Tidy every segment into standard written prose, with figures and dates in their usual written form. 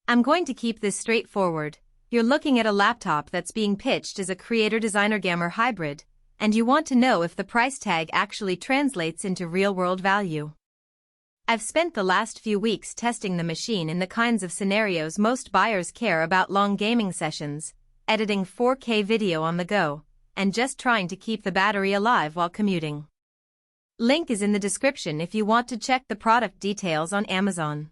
I'm going to keep this straightforward. You're looking at a laptop that's being pitched as a creator-designer gamer hybrid, and you want to know if the price tag actually translates into real-world value. I've spent the last few weeks testing the machine in the kinds of scenarios most buyers care about: long gaming sessions, editing 4K video on the go, and just trying to keep the battery alive while commuting. Link is in the description if you want to check the product details on Amazon.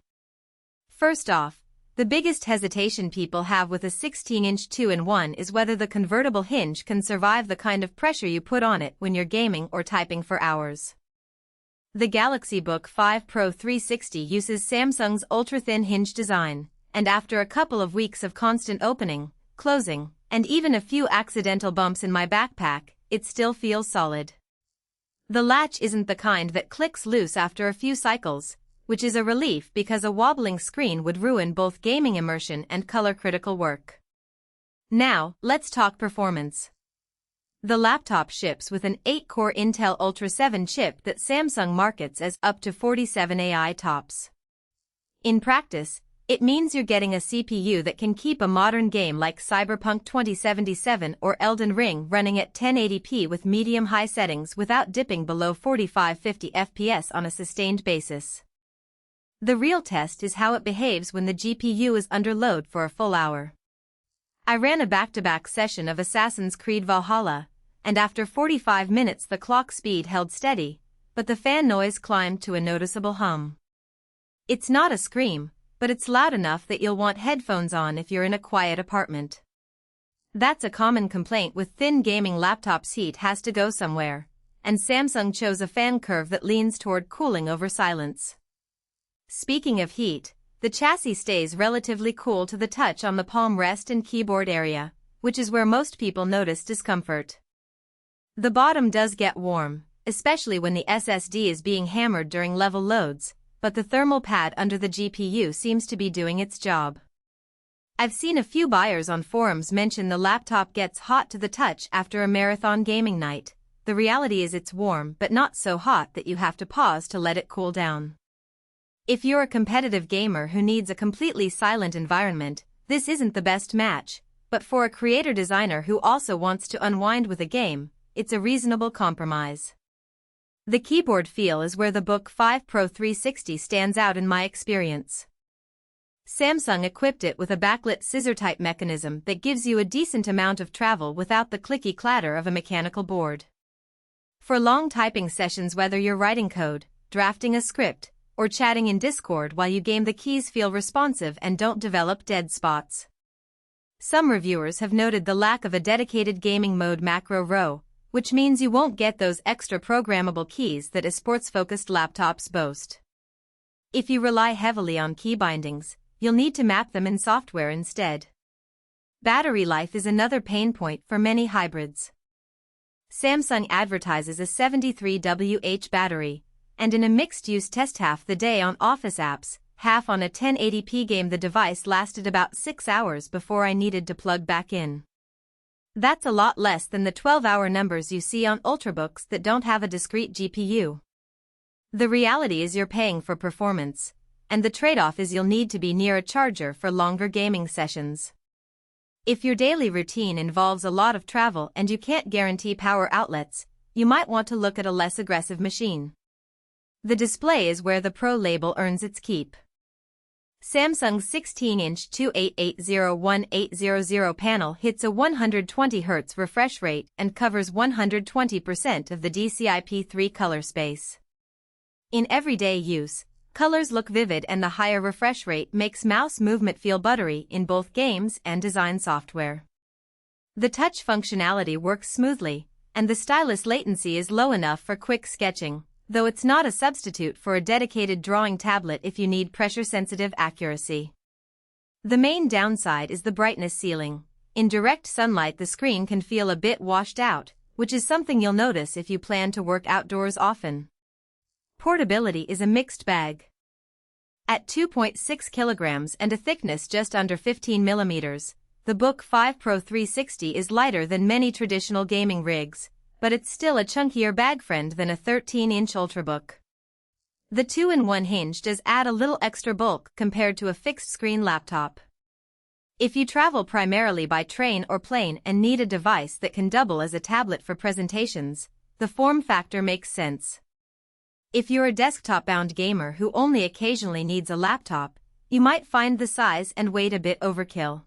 First off, the biggest hesitation people have with a 16-inch 2-in-1 is whether the convertible hinge can survive the kind of pressure you put on it when you're gaming or typing for hours. The Galaxy Book5 Pro 360 uses Samsung's ultra-thin hinge design, and after a couple of weeks of constant opening, closing, and even a few accidental bumps in my backpack, it still feels solid. The latch isn't the kind that clicks loose after a few cycles, which is a relief because a wobbling screen would ruin both gaming immersion and color-critical work. Now, let's talk performance. The laptop ships with an 8-core Intel Ultra 7 chip that Samsung markets as up to 47 AI TOPS. In practice, it means you're getting a CPU that can keep a modern game like Cyberpunk 2077 or Elden Ring running at 1080p with medium-high settings without dipping below 45-50 FPS on a sustained basis. The real test is how it behaves when the GPU is under load for a full hour. I ran a back-to-back session of Assassin's Creed Valhalla, and after 45 minutes the clock speed held steady, but the fan noise climbed to a noticeable hum. It's not a scream, but it's loud enough that you'll want headphones on if you're in a quiet apartment. That's a common complaint with thin gaming laptops: heat has to go somewhere, and Samsung chose a fan curve that leans toward cooling over silence. Speaking of heat, the chassis stays relatively cool to the touch on the palm rest and keyboard area, which is where most people notice discomfort. The bottom does get warm, especially when the SSD is being hammered during level loads, but the thermal pad under the GPU seems to be doing its job. I've seen a few buyers on forums mention the laptop gets hot to the touch after a marathon gaming night. The reality is it's warm but not so hot that you have to pause to let it cool down. If you're a competitive gamer who needs a completely silent environment, this isn't the best match, but for a creator-designer who also wants to unwind with a game, it's a reasonable compromise. The keyboard feel is where the Book5 Pro 360 stands out in my experience. Samsung equipped it with a backlit scissor-type mechanism that gives you a decent amount of travel without the clicky clatter of a mechanical board. For long typing sessions, whether you're writing code, drafting a script, or chatting in Discord while you game, the keys feel responsive and don't develop dead spots. Some reviewers have noted the lack of a dedicated gaming mode macro row, which means you won't get those extra programmable keys that esports-focused laptops boast. If you rely heavily on key bindings, you'll need to map them in software instead. Battery life is another pain point for many hybrids. Samsung advertises a 73 Wh battery, and in a mixed-use test half the day on Office apps, half on a 1080p game, the device lasted about 6 hours before I needed to plug back in. That's a lot less than the 12-hour numbers you see on Ultrabooks that don't have a discrete GPU. The reality is you're paying for performance, and the trade-off is you'll need to be near a charger for longer gaming sessions. If your daily routine involves a lot of travel and you can't guarantee power outlets, you might want to look at a less aggressive machine. The display is where the Pro label earns its keep. Samsung's 16-inch 28801800 panel hits a 120 Hz refresh rate and covers 120% of the DCI-P3 color space. In everyday use, colors look vivid and the higher refresh rate makes mouse movement feel buttery in both games and design software. The touch functionality works smoothly, and the stylus latency is low enough for quick sketching, though it's not a substitute for a dedicated drawing tablet if you need pressure-sensitive accuracy. The main downside is the brightness ceiling. In direct sunlight the screen can feel a bit washed out, which is something you'll notice if you plan to work outdoors often. Portability is a mixed bag. At 2.6 kilograms and a thickness just under 15 millimeters, the Book5 Pro 360 is lighter than many traditional gaming rigs, but it's still a chunkier bag friend than a 13-inch Ultrabook. The 2-in-1 hinge does add a little extra bulk compared to a fixed-screen laptop. If you travel primarily by train or plane and need a device that can double as a tablet for presentations, the form factor makes sense. If you're a desktop-bound gamer who only occasionally needs a laptop, you might find the size and weight a bit overkill.